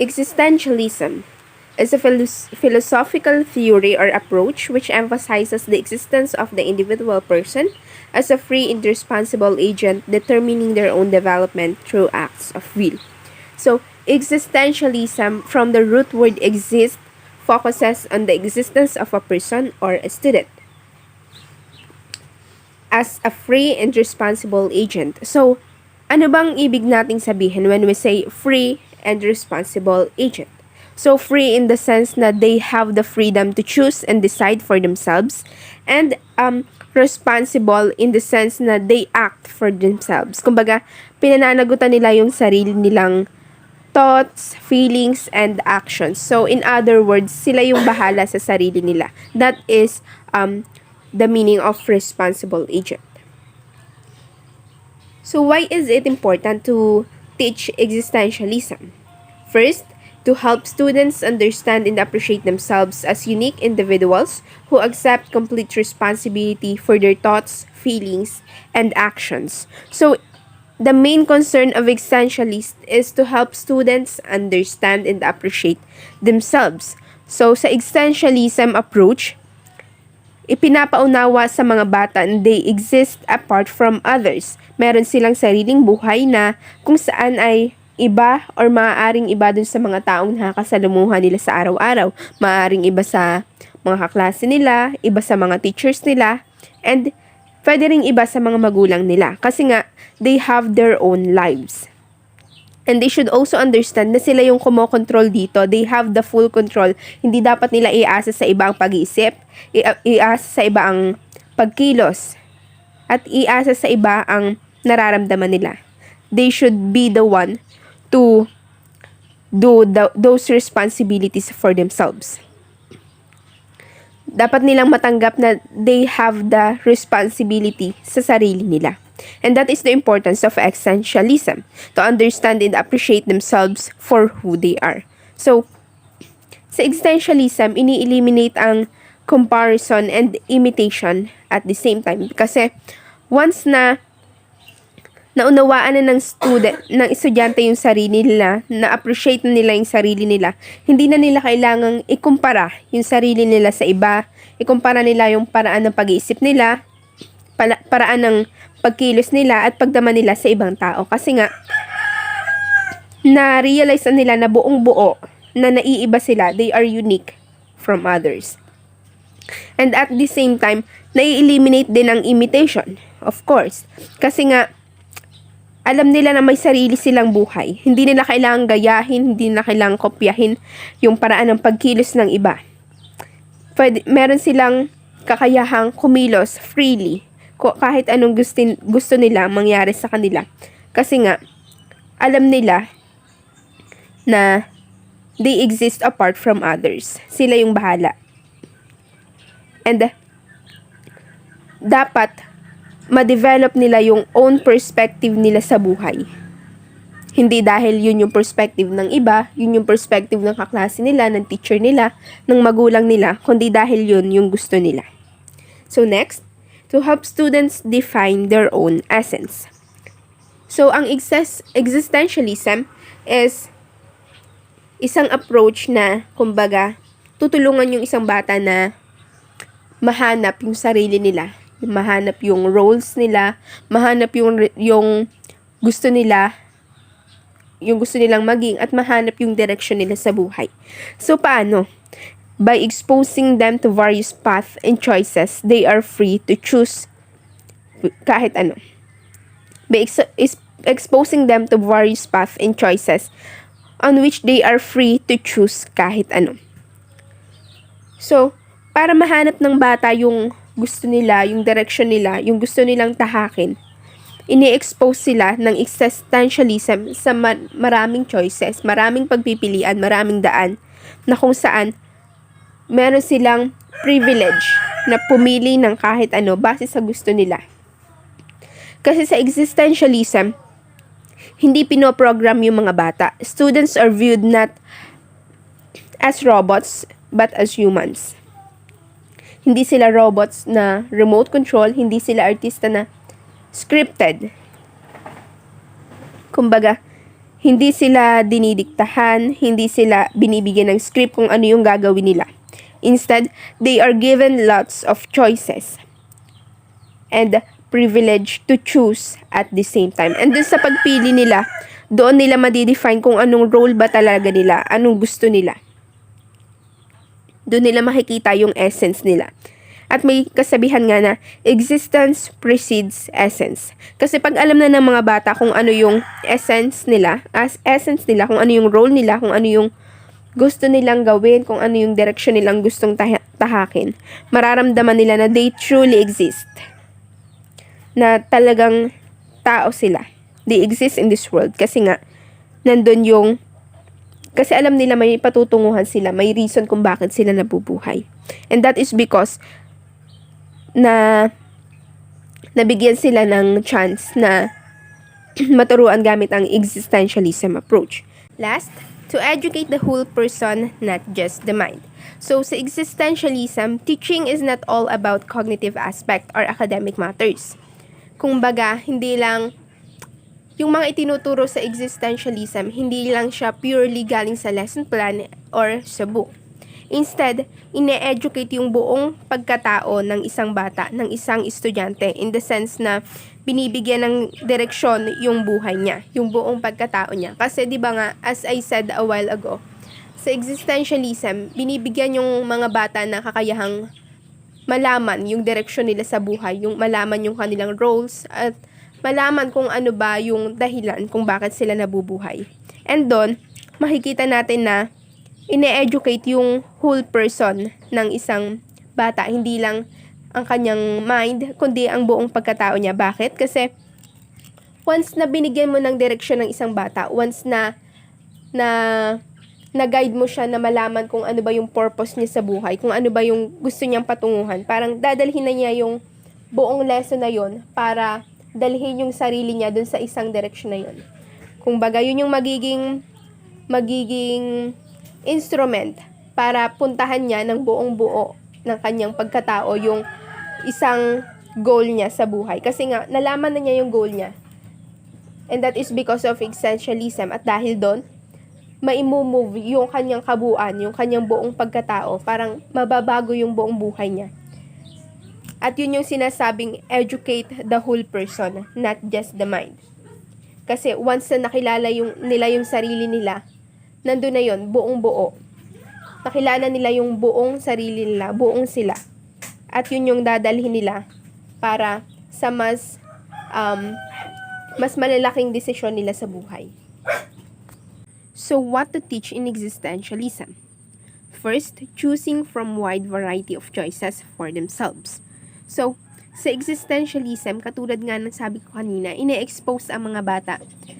Existentialism is a philosophical theory or approach which emphasizes the existence of the individual person as a free and responsible agent determining their own development through acts of will. So, existentialism, from the root word exist, focuses on the existence of a person or a student as a free and responsible agent. So, ano bang ibig nating sabihin when we say free and responsible agent? So, free in the sense na they have the freedom to choose and decide for themselves, and responsible in the sense na they act for themselves. Kumbaga, pinananagutan nila yung sarili nilang thoughts, feelings, and actions. So, in other words, sila yung bahala sa sarili nila. That is the meaning of responsible agent. So, why is it important to teach existentialism? First, to help students understand and appreciate themselves as unique individuals who accept complete responsibility for their thoughts, feelings, and actions. So, the main concern of existentialists is to help students understand and appreciate themselves. So, sa existentialism approach, ipinapaunawa sa mga bata na they exist apart from others. Meron silang sariling buhay na kung saan ay iba or maaaring iba dun sa mga taong nakakasalumuhan nila sa araw-araw. Maaaring iba sa mga kaklase nila, iba sa mga teachers nila, and pwede ring iba sa mga magulang nila. Kasi nga, they have their own lives. And they should also understand na sila yung kumokontrol dito. They have the full control. Hindi dapat nila iasa sa iba ang pag-iisip, iasa sa iba ang pagkilos, at iasa sa iba ang nararamdaman nila. They should be the one to do those responsibilities for themselves. Dapat nilang matanggap na they have the responsibility sa sarili nila. And that is the importance of existentialism, to understand and appreciate themselves for who they are. So, sa existentialism, ini-eliminate ang comparison and imitation at the same time. Kasi, once na naunawaan na ng estudyante yung sarili nila, na-appreciate na nila yung sarili nila, hindi na nila kailangang ikumpara yung sarili nila sa iba, ikumpara nila yung paraan ng pag-iisip nila, paraan ng pagkilos nila at pagdama nila sa ibang tao. Kasi nga, na-realize na nila na buong buo na naiiba sila, they are unique from others. And at the same time, nai-eliminate din ang imitation, of course. Kasi nga, alam nila na may sarili silang buhay. Hindi nila kailangang gayahin, hindi nila kailangang kopyahin yung paraan ng pagkilos ng iba. Meron silang kakayahang kumilos freely kahit anong gusto nila mangyari sa kanila. Kasi nga, alam nila na they exist apart from others. Sila yung bahala. And dapat ma-develop nila yung own perspective nila sa buhay. Hindi dahil yun yung perspective ng iba, yun yung perspective ng kaklase nila, ng teacher nila, ng magulang nila, kundi dahil yun yung gusto nila. So next, to help students define their own essence. So, ang existentialism is isang approach na, kumbaga, tutulungan yung isang bata na mahanap yung sarili nila, mahanap yung roles nila, mahanap yung gusto nila, yung gusto nilang maging, at mahanap yung direction nila sa buhay. So, paano? By exposing them to various paths and choices, they are free to choose kahit ano. By exposing them to various paths and choices on which they are free to choose kahit ano. So, para mahanap ng bata yung gusto nila, yung direction nila, yung gusto nilang tahakin, ini-expose sila ng existentialism sa maraming choices, maraming pagpipilian, maraming daan, na kung saan meron silang privilege na pumili ng kahit ano base sa gusto nila. Kasi sa existentialism, hindi pinoprogram yung mga bata. Students are viewed not as robots, but as humans. Hindi sila robots na remote control, hindi sila artista na scripted. Kumbaga, Hindi sila dinidiktahan, hindi sila binibigyan ng script kung ano yung gagawin nila. Instead, they are given lots of choices and privilege to choose at the same time. And dun sa pagpili nila, doon nila madidefine kung anong role ba talaga nila, anong gusto nila. Doon nila makikita yung essence nila. At may kasabihan nga na, existence precedes essence. Kasi pag alam na ng mga bata kung ano yung essence nila, kung ano yung role nila, kung ano yung gusto nilang gawin, kung ano yung direction nilang gustong tahakin, mararamdaman nila na they truly exist. Na talagang tao sila. They exist in this world. Kasi nga, kasi alam nila may patutunguhan sila, may reason kung bakit sila nabubuhay. And that is because na nabigyan sila ng chance na maturuan gamit ang existentialism approach. Last, to educate the whole person, not just the mind. So, sa existentialism, teaching is not all about cognitive aspect or academic matters. Kumbaga, hindi lang yung mga itinuturo sa existentialism, hindi lang siya purely galing sa lesson plan or sa book. Instead, ine-educate yung buong pagkatao ng isang bata, ng isang estudyante, in the sense na binibigyan ng direksyon yung buhay niya, yung buong pagkatao niya. Kasi di ba nga, as I said a while ago, sa existentialism, binibigyan yung mga bata na kakayahang malaman yung direksyon nila sa buhay, yung malaman yung kanilang roles, at malaman kung ano ba yung dahilan kung bakit sila nabubuhay. And doon, makikita natin na ine-educate yung whole person ng isang bata, hindi lang ang kanyang mind, kundi ang buong pagkatao niya. Bakit? Kasi once na binigyan mo ng direksyon ng isang bata, once na guide mo siya na malaman kung ano ba yung purpose niya sa buhay, kung ano ba yung gusto niyang patunguhan, parang dadalhin na niya yung buong lesson na yon para dalhin yung sarili niya dun sa isang direksyon na yon. Kung baga, yun yung magiging instrument para puntahan niya ng buong buo ng kanyang pagkatao yung isang goal niya sa buhay. Kasi nga, nalaman na niya yung goal niya. And that is because of existentialism. At dahil doon, maimumove yung kanyang kabuuan, yung kanyang buong pagkatao. Parang mababago yung buong buhay niya. At yun yung sinasabing educate the whole person, not just the mind. Kasi once na nakilala nila yung sarili nila, nandun na yun, buong buo. Nakilala nila yung buong sarili nila, buong sila. At yun yung dadalhin nila para sa mas malalaking desisyon nila sa buhay. So, what to teach in existentialism? First, choosing from wide variety of choices for themselves. So, sa existentialism, katulad nga ng sabi ko kanina, ine-expose ang mga bata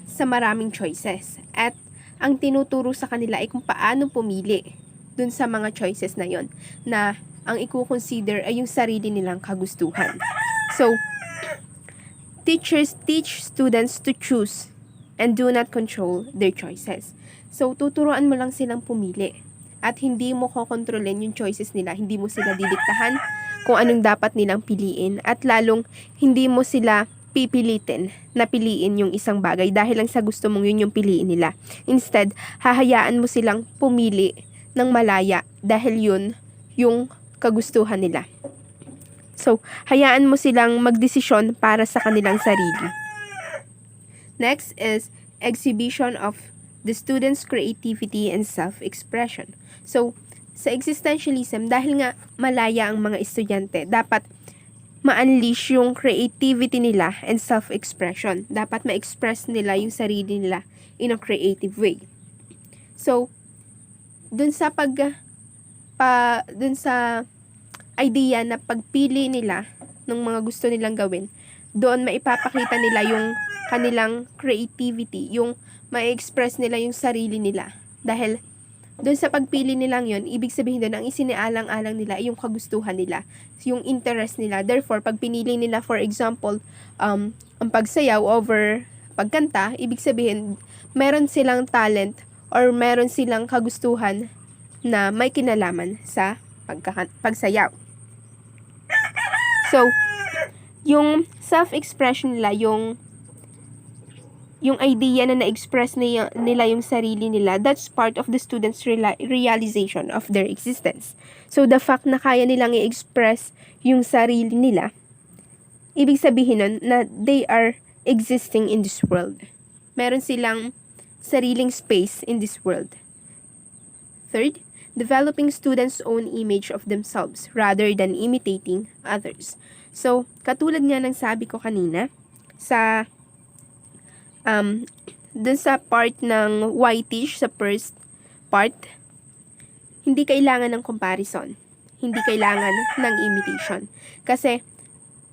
sa maraming choices. At ang tinuturo sa kanila ay kung paano pumili dun sa mga choices na yon, na ang i-consider ay yung sarili nilang kagustuhan. So, teachers teach students to choose and do not control their choices. So, tuturuan mo lang silang pumili at hindi mo kokontrolin yung choices nila, hindi mo sila didiktahan kung anong dapat nilang piliin, at lalong hindi mo sila pipilitin na piliin yung isang bagay dahil lang sa gusto mong yun yung piliin nila. Instead, hahayaan mo silang pumili ng malaya dahil yun yung kagustuhan nila. So, hayaan mo silang magdesisyon para sa kanilang sarili. Next is exhibition of the student's creativity and self-expression. So, sa existentialism, dahil nga malaya ang mga estudyante, dapat ma-unleash yung creativity nila and self-expression. Dapat ma-express nila yung sarili nila in a creative way. So, dun sa idea na pagpili nila ng mga gusto nilang gawin, doon maipapakita nila yung kanilang creativity, yung ma-express nila yung sarili nila. Dahil doon sa pagpili nilang yon, ibig sabihin doon, ang isinialang-alang nila ay yung kagustuhan nila, yung interest nila. Therefore, pag pinili nila, for example, ang pagsayaw over pagkanta, ibig sabihin, meron silang talent or meron silang kagustuhan na may kinalaman sa pagsayaw. So, yung self-expression nila, yung yung idea na na-express nila yung sarili nila, that's part of the students' realization of their existence. So, the fact na kaya nilang i-express yung sarili nila, ibig sabihin nun na they are existing in this world. Meron silang sariling space in this world. Third, developing students' own image of themselves rather than imitating others. So, katulad nga ng sabi ko kanina, sa dun sa part ng whitish, sa first part, hindi kailangan ng comparison. Hindi kailangan ng imitation. Kasi,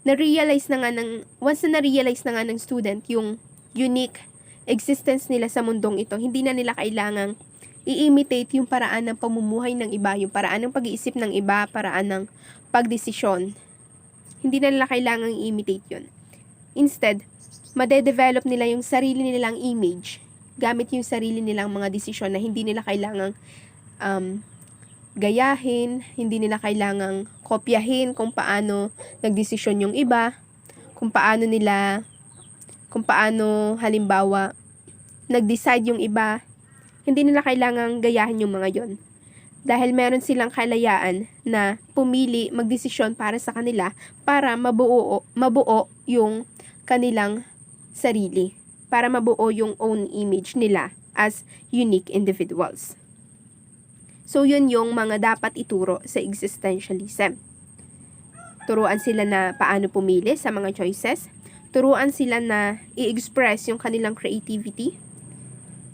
once na na-realize na nga ng student yung unique existence nila sa mundong ito, hindi na nila kailangang i-imitate yung paraan ng pamumuhay ng iba, yung paraan ng pag-iisip ng iba, paraan ng pagdesisyon. Hindi na nila kailangang i-imitate yun. Instead, madedevelop nila yung sarili nilang image gamit yung sarili nilang mga desisyon na hindi nila kailangang gayahin, hindi nila kailangang kopyahin kung paano nagdesisyon yung iba, kung paano halimbawa nag-decide yung iba, hindi nila kailangang gayahin yung mga yon. Dahil meron silang kalayaan na pumili, magdesisyon para sa kanila para mabuo yung kanilang sarili, para mabuo yung own image nila as unique individuals. So, yun yung mga dapat ituro sa existentialism. Turuan sila na paano pumili sa mga choices, turuan sila na i-express yung kanilang creativity,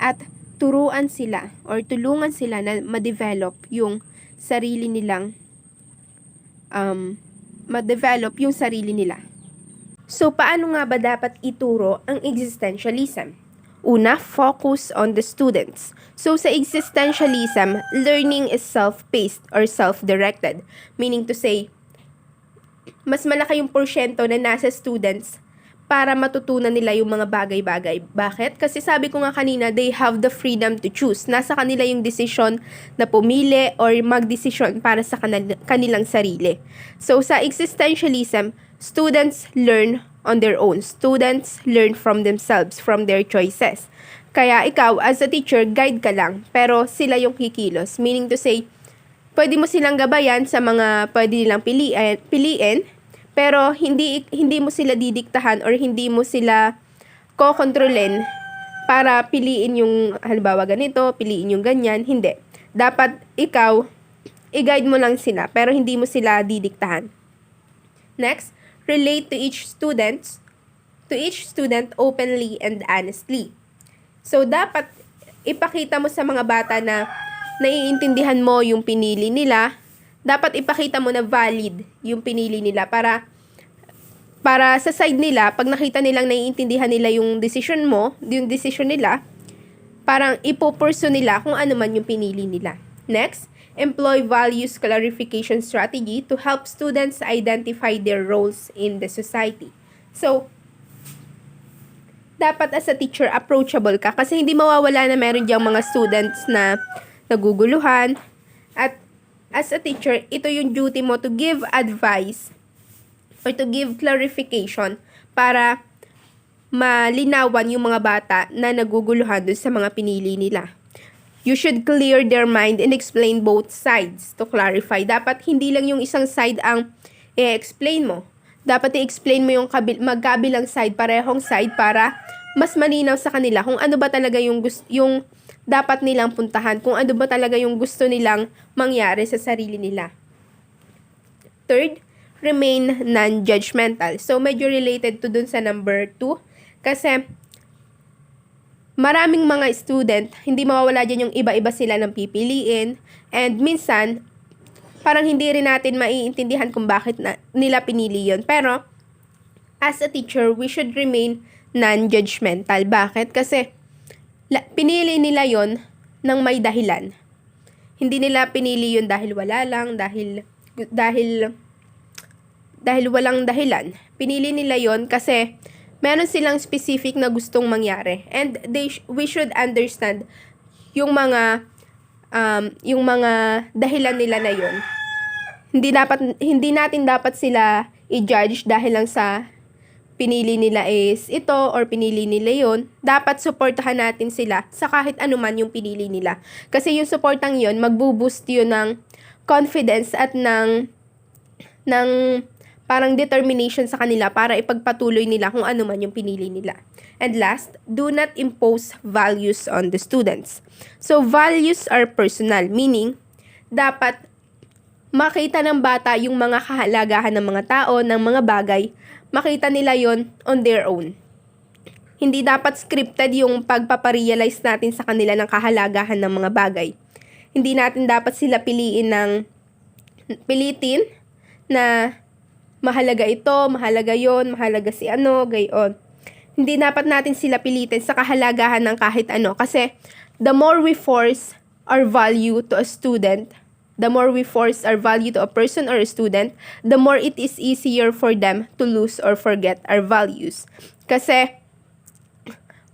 at tulungan sila na ma-develop yung sarili nila. So, paano nga ba dapat ituro ang existentialism? Una, focus on the students. So, sa existentialism, learning is self-paced or self-directed. Meaning to say, mas malaki yung porsyento na nasa students para matutunan nila yung mga bagay-bagay. Bakit? Kasi sabi ko nga kanina, they have the freedom to choose. Nasa kanila yung decision na pumili or magdesisyon para sa kanilang sarili. So, sa existentialism, students learn on their own. Students learn from themselves, from their choices. Kaya ikaw, as a teacher, guide ka lang, pero sila yung kikilos. Meaning to say, pwede mo silang gabayan sa mga pwede nilang piliin, pero hindi mo sila didiktahan or hindi mo sila kokontrolin para piliin yung halimbawa ganito, piliin yung ganyan. Hindi. Dapat ikaw, i-guide mo lang sila, pero hindi mo sila didiktahan. Next, relate to each student openly and honestly. So, dapat ipakita mo sa mga bata na naiintindihan mo yung pinili nila. Dapat ipakita mo na valid yung pinili nila para sa side nila, pag nakita nilang naiintindihan nila yung decision nila, parang ipopurso nila kung ano man yung pinili nila. Next, employ values clarification strategy to help students identify their roles in the society. So, dapat as a teacher, approachable ka kasi hindi mawawala na meron diyang mga students na naguguluhan. At as a teacher, ito yung duty mo to give advice or to give clarification para malinawan yung mga bata na naguguluhan dun sa mga pinili nila. You should clear their mind and explain both sides to clarify. Dapat hindi lang yung isang side ang i-explain mo. Dapat i-explain mo yung magkabilang side, parehong side para mas malinaw sa kanila kung ano ba talaga yung dapat nilang puntahan, kung ano ba talaga yung gusto nilang mangyari sa sarili nila. Third, remain non-judgmental. So, medyo related to dun sa number 2 kasi maraming mga student, hindi mawawala dyan yung iba-iba sila ng pipiliin. And minsan, parang hindi rin natin maiintindihan kung bakit nila pinili yun. Pero, as a teacher, we should remain non-judgmental. Bakit? Kasi, pinili nila yon ng may dahilan. Hindi nila pinili yun dahil wala lang, dahil walang dahilan. Pinili nila yon kasi meron silang specific na gustong mangyari. And we should understand yung mga dahilan nila na yon. Hindi natin dapat sila i-judge dahil lang sa pinili nila is ito or pinili nila yon, dapat suportahan natin sila sa kahit anuman yung pinili nila. Kasi yung suportang yon, magbo-boost yun ng confidence at ng parang determination sa kanila para ipagpatuloy nila kung ano man yung pinili nila. And last, do not impose values on the students. So, values are personal, meaning, dapat makita ng bata yung mga kahalagahan ng mga tao, ng mga bagay, makita nila yon on their own. Hindi dapat scripted yung pagpaparealize natin sa kanila ng kahalagahan ng mga bagay. Hindi natin dapat sila pilitin na mahalaga ito, mahalaga yon, mahalaga si ano, gayon. Hindi dapat natin sila pilitin sa kahalagahan ng kahit ano. Kasi the more we force our value to a student, the more we force our value to a person or a student, the more it is easier for them to lose or forget our values. Kasi,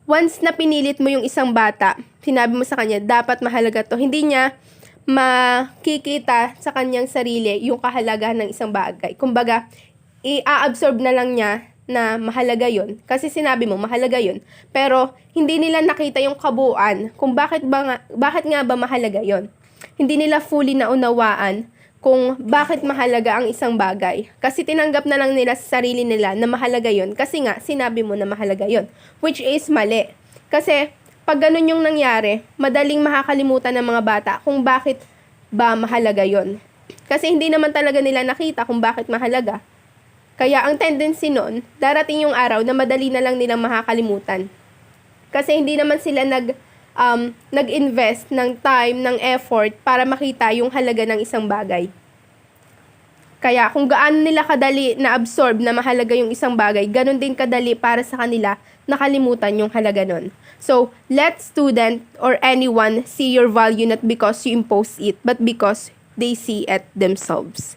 once na pinilit mo yung isang bata, sinabi mo sa kanya, dapat mahalaga to, hindi niya makikita sa kanyang sarili yung kahalagahan ng isang bagay. Kumbaga, i-absorb na lang niya na mahalaga yon kasi sinabi mo mahalaga yon, pero hindi nila nakita yung kabuuan kung bakit nga ba mahalaga yon. Hindi nila fully naunawaan kung bakit mahalaga ang isang bagay. Kasi tinanggap na lang nila sa sarili nila na mahalaga yon kasi nga sinabi mo na mahalaga yon, which is mali. Kasi pag ganun yung nangyari, madaling makakalimutan ng mga bata kung bakit ba mahalaga yon. Kasi hindi naman talaga nila nakita kung bakit mahalaga. Kaya ang tendency nun, darating yung araw na madali na lang nilang makakalimutan. Kasi hindi naman sila nag-invest ng time, ng effort para makita yung halaga ng isang bagay. Kaya kung gaano nila kadali na absorb na mahalaga yung isang bagay, ganun din kadali para sa kanila nakalimutan yung halaga nun. So, let student or anyone see your value not because you impose it, but because they see it themselves.